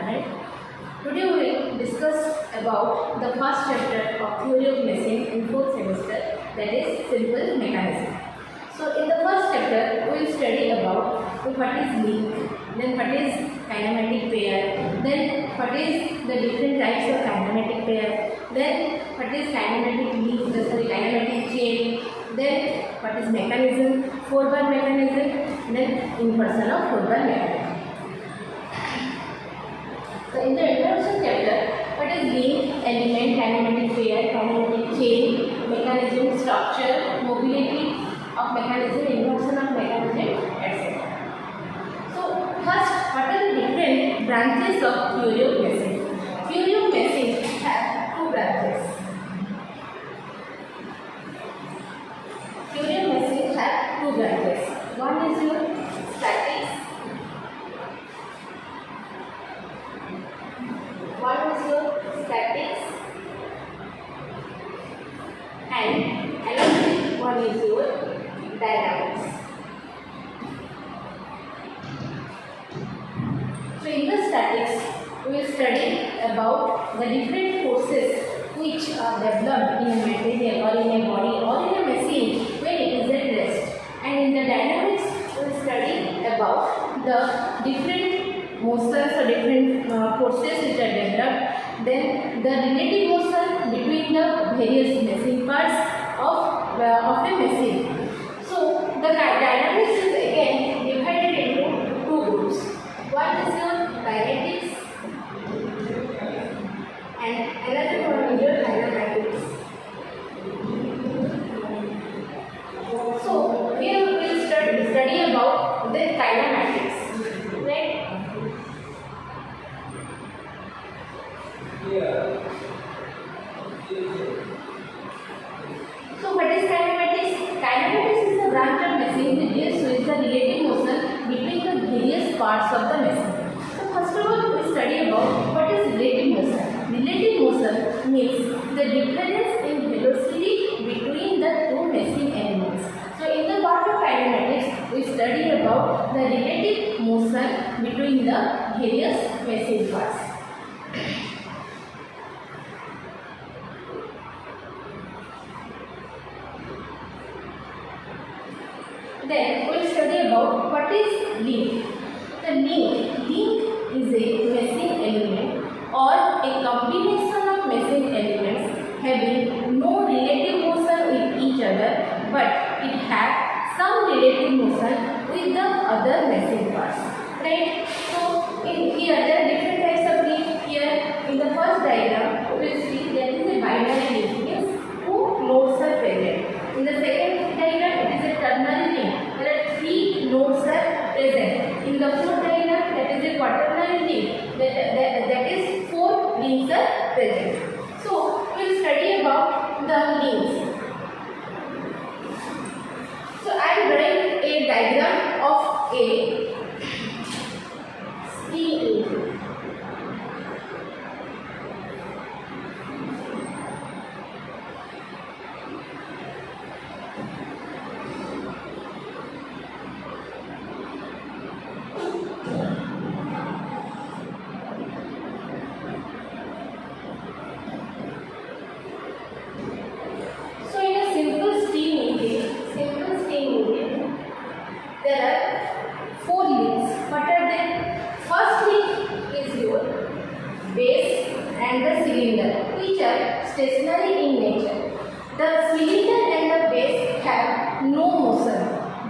Hai. Today we will discuss about the first chapter of theory of machine in fourth semester, that is simple mechanism. So in the first chapter we will study about what is link, then what is kinematic pair, then what is the different types of kinematic pair, then what is kinematic link, kinematic chain, then what is mechanism, 4-bar mechanism, then inversion of 4-bar mechanism. So in the introduction chapter, what is link, element, kinematic pair, kinematic chain, mechanism, structure, mobility of mechanism, inversion of mechanism, etc. So first, what are the different branches of theory of machine? Theory of machine have two branches. Theory of machine have two branches. One is your statics. One is your statics and another one is your dynamics. So in the statics, we will study about the different forces which are developed in a material or in a body or in a machine when it is at rest. And in the dynamics, we will study about the different motions or different forces which are developed. Then the relative motion between the various machine parts of a machine. So the dynamics is again divided into two groups. One is your kinetics and another one is your kinematics. So here we will study about the kinematics, right? So what is kinematics? Kinematics is a branch of machine that deals with the relative motion between the various parts of the machine. So first of all, we study about what is relative motion. Relative motion means the difference in velocity between the two machine elements. So in the part of kinematics, we study about the relative motion between the various machine parts. Then we will study about what is link. The link is a machine element or a combination of machine elements having no relative motion with each other, but it has some relative motion with the other machine parts. Right? So in here there are different types of link. Here in the first diagram we will see there is a binary link, means two nodes are present. In the second diagram it is a ternary link. There are three nodes are present. In the fourth diagram that is a quaternary link. That is four links are present. So we will study about the links. So I am drawing a diagram of a steam engine. There are four links. What are they? First link is your base and the cylinder, which are stationary in nature. The cylinder and the base have no motion.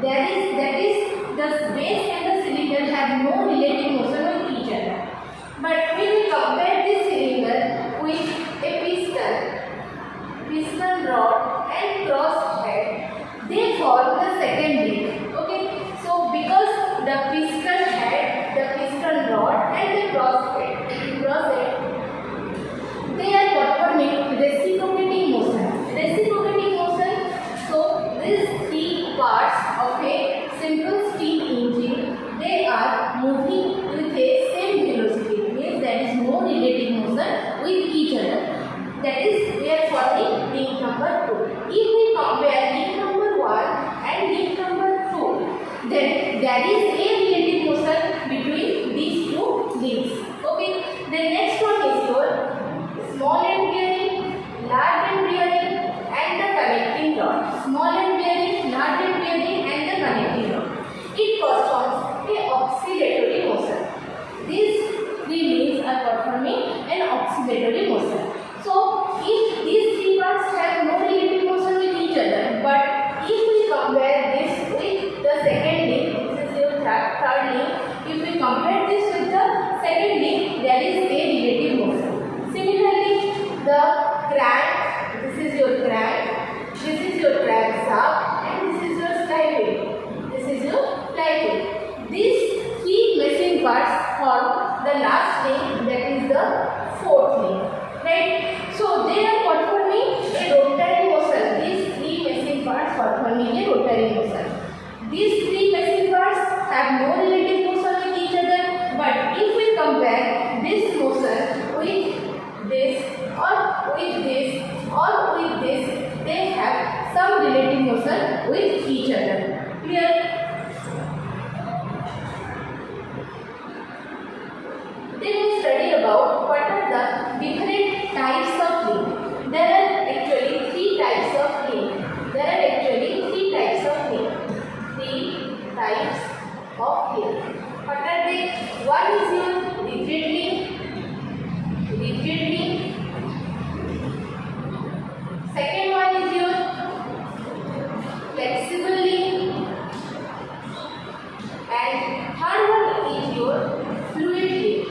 That is the base and the cylinder have no relative motion with each other. But when we compare this cylinder with a piston rod and cross head, they form the second link. Okay. So because the piston head, the piston rod and the cross head, they are performing reciprocating motion. Reciprocating motion. So these three parts of a simple steam engine, they are moving with a are performing an oscillatory motion. So if these three parts have no relative motion with each other, but if we compare this with the second link, this is your third link, if we compare this with the second link, there is a relative motion. Similarly, the crank, this is your crank, this is your crank shaft, and this is your flywheel. This is your flywheel. These three machine parts form the last link, that is the fourth link. Right? So they are performing a rotary motion. These three machine parts performing a rotary motion. These three machine parts have no relative motion with each other, but if we compare this motion with this or with this or with this, they have some relative motion with each other. Clear? Then we study about what are the different types of link. There are actually three types of link. Three types of link. What are they? One is your rigid link. Second one is your flexible link, and third one is your fluid link.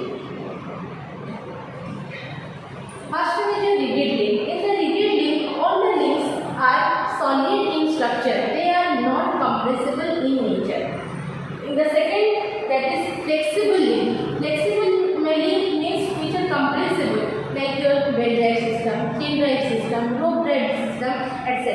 First one is your rigid link. In the rigid link, all the links are solid in structure. They are not compressible in nature. In the second, that is flexible link. Flexible link means which are compressible, like your belt drive system, chain drive system, rope drive system, etc.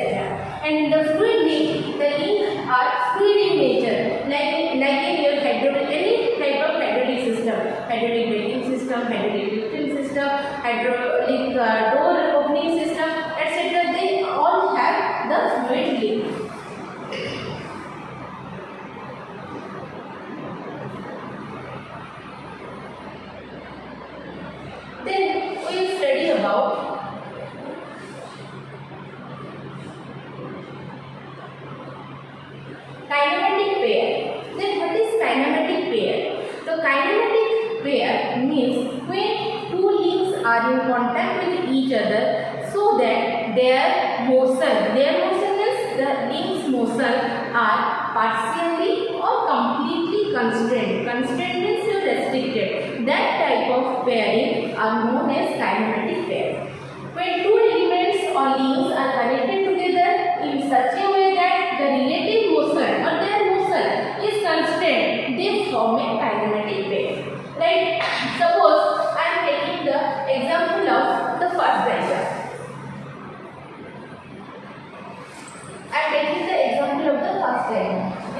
And in the fluid link, the links are fluid in nature, like in your hydraulic, any type of hydraulic system, hydraulic braking system, hydraulic lifting system, hydraulic door opening system, etc. They all have the fluid link. Then we will study about kinematic pair. Then what is kinematic pair? The kinematic pair means when two links are in contact with each other, so that their motion means the links motion are partially or completely constrained. Constrained means you restricted. That type of pairing are known as kinematic pair. When two elements or links are connected together in such a way that the relative motion or their motion is constrained, they form a kinematic pair. Right? Suppose I am taking the example of the first diagram.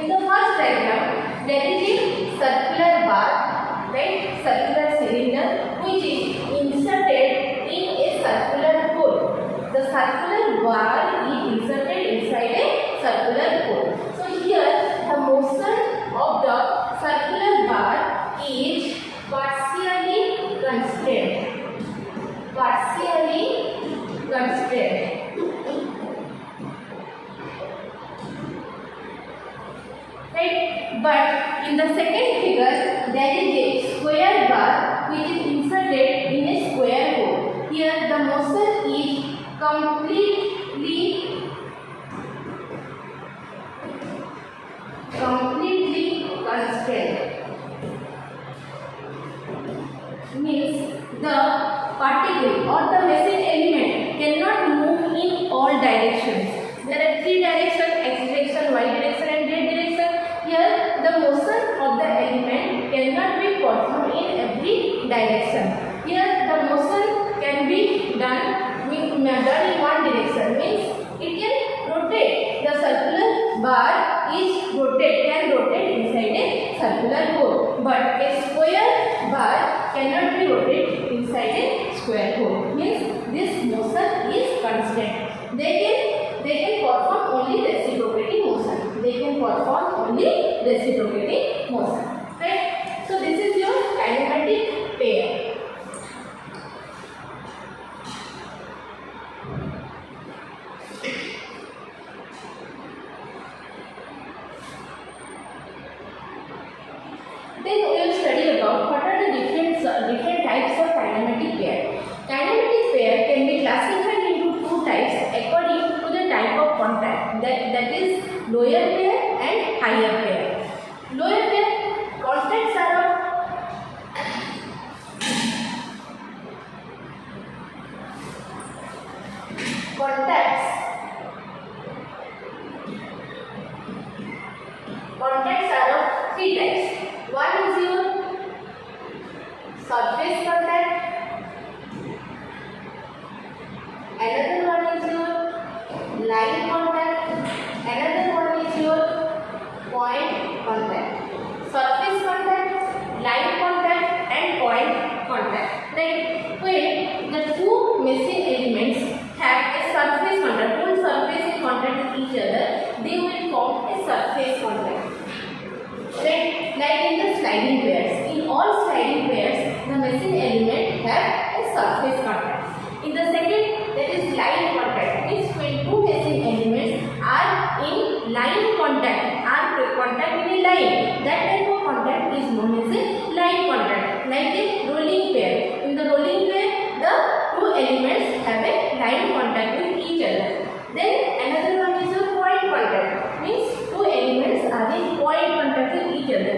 In the first diagram, there is a circular bar, right? Circular cylinder which is inserted in a circular hole. The circular bar is inserted inside a circular hole. So here the motion of the circular bar is partially constrained. Right? But in the second figure, there is a square bar which is inserted in a square hole. Here the motion is completely constrained. Means the particle or the machine element cannot move in all directions. There are three directions: x direction, y direction, and z direction. Here the motion of the element cannot be performed in every direction. Here the motion can be done in one direction, means it can rotate. The circular bar can rotate inside a circular hole, but a square bar cannot be rotated inside a square hole. Means this motion is constant. They can perform only reciprocating motion. Right? So this is your kinematic pair. Then we will study about what are the different types of lower pair and higher pair. Lower pair contacts are of contacts are of three types. One is your surface contact, another one is your line contact, another one is your point contact. Surface contact, line contact and point contact. Right? When the two missing elements have a surface contact, full surface in contact with each other, they will form a surface contact. Right? Like in the sliding pairs. In all sliding pairs, the missing element have a surface contact. In the second, that is line contact. Means when two missing elements are in line contact, are contact in a line, that type of contact is known as a line contact. Like a rolling pair. In the rolling pair, the two elements have a line contact with each other. Then another one is a point contact. Means two elements are in point contact with each other.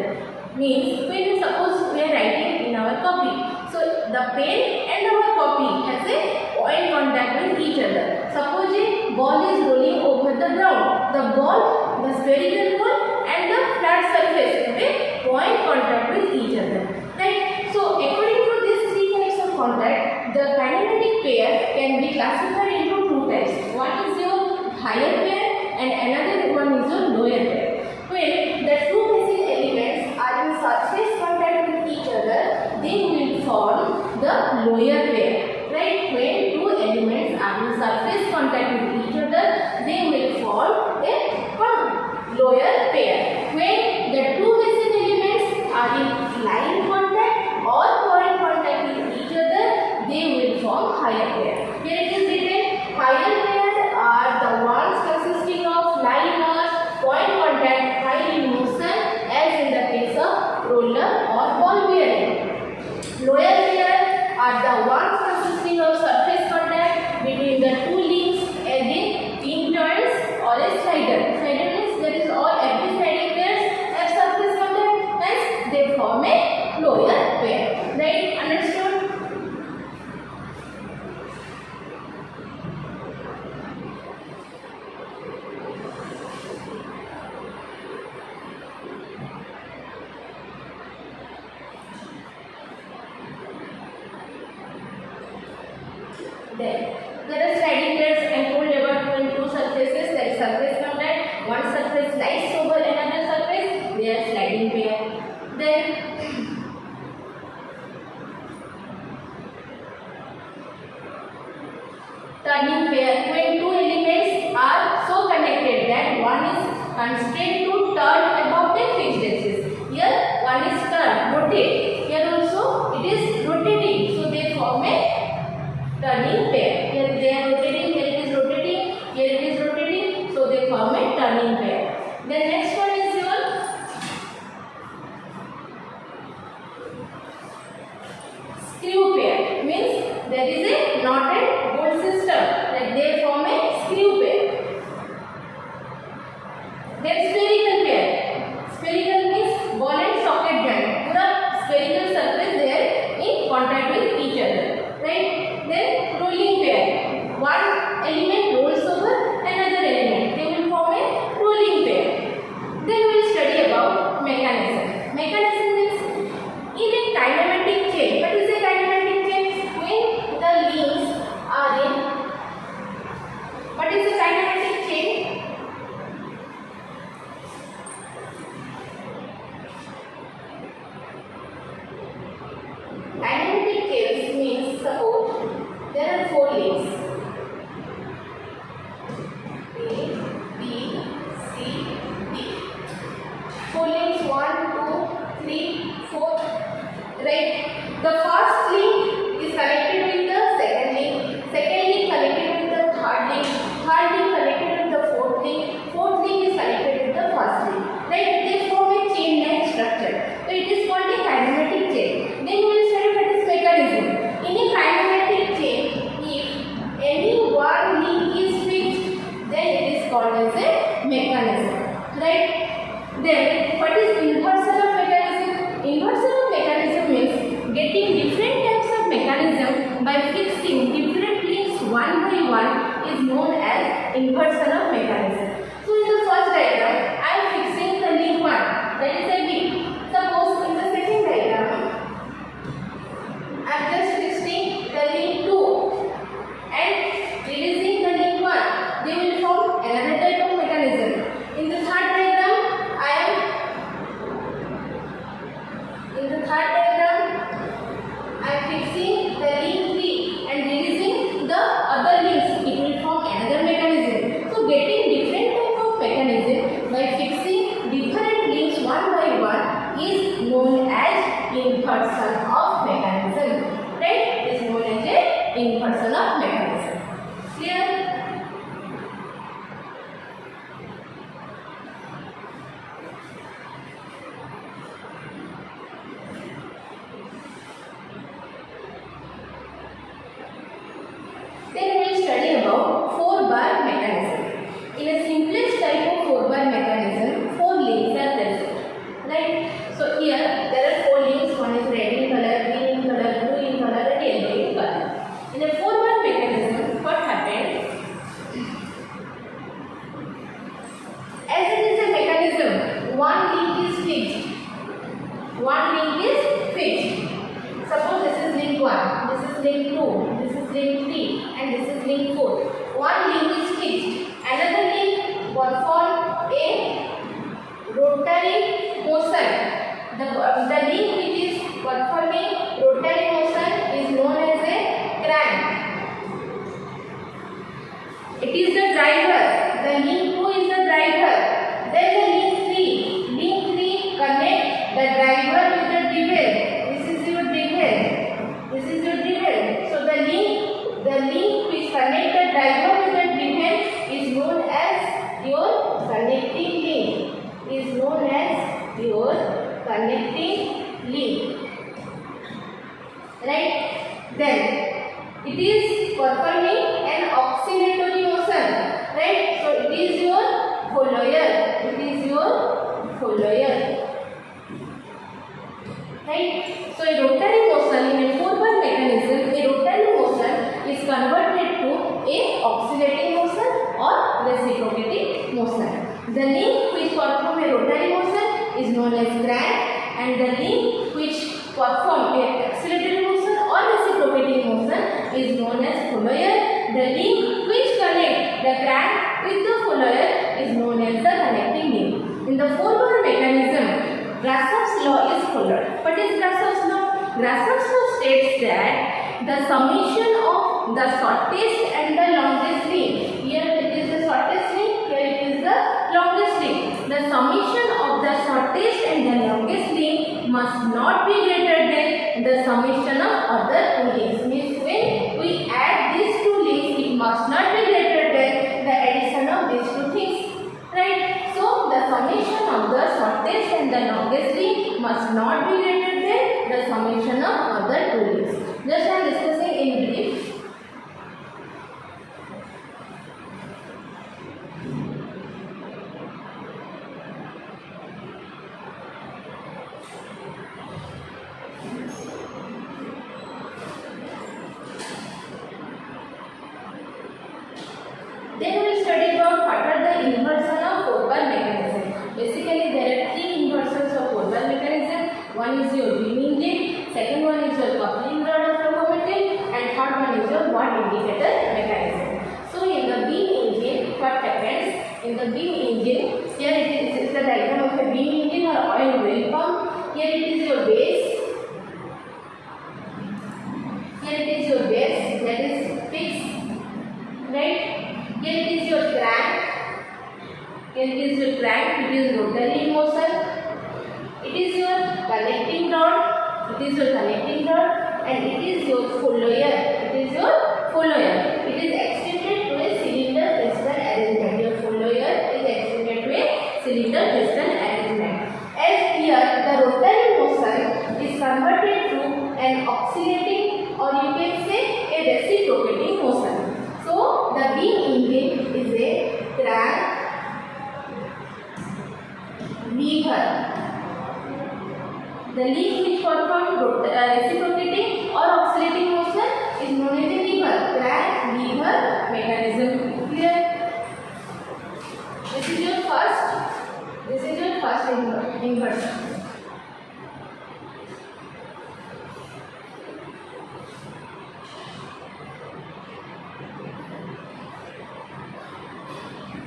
Means when we suppose we are writing in our copy, so the pen and our copy has a point contact with each other. Suppose a ball is rolling over the ground, the ball, the spherical ball and the flat surface have a point contact with each other. Right? So according to these three types of contact, the kinematic pair can be classified into two types. One is your higher pair and another one is your lower pair. When the two missing elements are in surface contact with each other, they will form the lower pair. Right? When two elements are in surface contact with each other, they will form a lower pair. When the two missing elements are in line contact or point contact with each other, they will form higher pair. Here it is written, higher pair are the ones consisting of line or point contact high in motion, as in the case of roller or ball bearing. Lower pair are the ones consisting of surface contact between the two links, as in pin joints or a slider. Slider means there is all every sliding pairs have surface contact, hence they form a lower pair. Right? Understood? Then there are sliding pairs and told about when two surfaces, that is surface contact, one surface lies over another surface, they are sliding pair. Then turning pair, when two elements are so connected that one is constrained to turn about a fixed axis. Here one is turn, rotate. Here also it is rotating, so they form a turning pair. Here they are rotating, here it is rotating, here it is rotating, so they form a turning pair. The next one is your screw pair. Means there is a knotted bolt system that they form a screw pair. Then spherical pair. Spherical means ball and socket joint. Pura spherical surface they are in contact with each other. Right? Then rolling pair. One element rolls over another element. They will form a rolling pair. Then we will study about mechanism. Mechanism means in a kinematic chain. What is a kinematic chain? When the links are in. What is a kinematic chain? Kinematic chain one by one is known as inversion of mechanism. So in the first diagram, I am fixing the link 1, that is a B. Suppose in the second diagram, I am just fixing the link 2 and releasing the link 1. They will form another type of mechanism. In the third diagram, I am fixing the link 3 and releasing the other links. It will form another mechanism. So getting different type of mechanism by fixing different links one by one is known as inversion of mechanism. Right? It is known as a inversion of mechanism. Clear? Then we will study about 4-bar mechanism. In a simplest type of 4-bar mechanism, 4 links are present. Right? So here there are 4 links. One is red in color, green in color, blue in color, and yellow in color. In a 4-bar mechanism, what happened? As it is a mechanism, one link is fixed. One link is fixed. Suppose this is link 1, this is link 2, this is link 3, and this is link 4. One link is fixed. Another link performs a rotary motion. The link which is performing rotary motion is known as a crank. It is the driver. The link 2 is the driver. Then the link 3. Link 3 connects the driver with the driven. This is your driven. This is your driven. So the link which connects the driver with the driven is known as your connecting link. Is known as your connecting link. Right? Then it is performing an oscillatory motion. Right? So it is your follower. It is your follower. Right? So a rotary motion in a 4-bar mechanism, a rotary motion is converted to a oscillating motion or reciprocating motion. The link which perform a rotary motion is known as crank, and the link which perform a oscillatory motion or reciprocating motion is known as follower. The link which connect the crank with the follower is known as the connecting link. In the 4-bar mechanism, Grasshoff's law is followed. What is Grasshoff's law? Grasshoff's law states that the summation of the shortest and the longest link. Here it is the shortest link, here it is the longest link. The summation of the shortest and the longest link must not be greater than the summation of other 2 links. Means when we add these 2 links, it must not be greater than the addition of these 2 things. Right? So the summation of the shortest and the longest link must not be greater than the summation of other 2 links. Just I am discussing in brief. Then we will study about what are the inversion of 4-bar mechanism. Basically, there are 3 inversions of 4-bar mechanism. One is your beam engine, second one is your coupling rod of locomotive, and third one is your watt indicator mechanism. So in the beam engine, what happens? In the beam engine, here it is the diagram of a beam engine or oil well pump. Here it is your base. Here it is your base, that is fixed. Right? Here it is your crank. Here it is your crank. It is rotary motion. It is your connecting rod. It is your connecting rod, and it is your follower. It is your follower. It is extended to a cylinder piston arrangement. Your follower is extended to a cylinder piston arrangement. As here, the rotary motion is converted to an oscillating, or you can say a reciprocating motion. So the beam engine is a crank, lever. The link which performs reciprocating or oscillating motion is known as a lever. Crank, lever,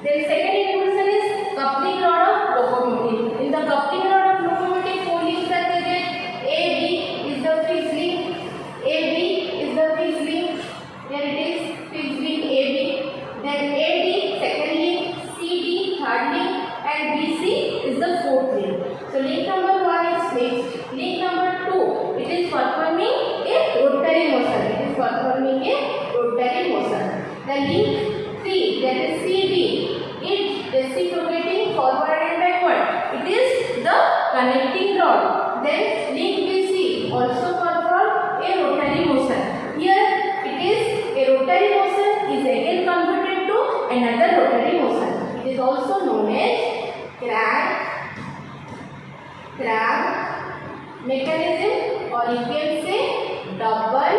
Then second impulsion is coupling rod of locomotive. In the coupling rod of locomotive, four links are present. AB is the fixed link. AB is the fixed link. Here it is fixed link AB. Then AD second link, CD third link, and BC is the fourth link. So link number 1 is fixed. Link number 2, it is performing a rotary motion. It is performing a rotary motion. The link 3, that is CD, it reciprocating forward and backward. It is the connecting rod. Then link BC also perform a rotary motion. Here it is a rotary motion is again converted to another rotary motion. It is also known as crank mechanism, or you can say double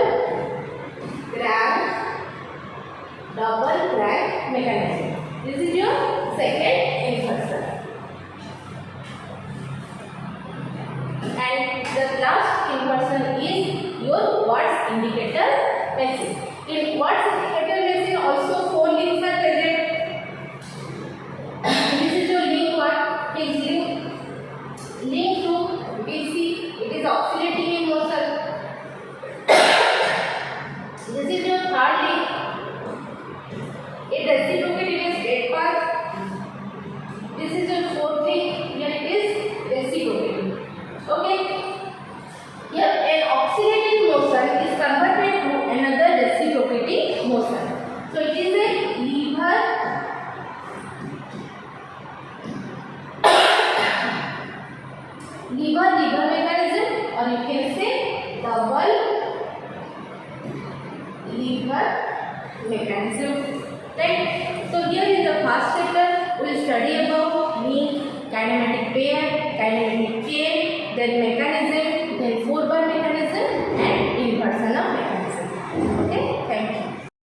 crank mechanism. This is your second inversion. And the last inversion is your Watt's indicator machine. In Watt's indicator machine also four links are present. This is your link 1, fixed link. Link 2, BC, it is oscillating in motion. This is your third link. It reciprocates in a straight path. This is your fourth link. Here it is reciprocating. Okay. Here an oscillating motion is converted to another reciprocating motion. So it is a lever mechanism, or you can say double lever mechanism. Right. So here in the first chapter we will study about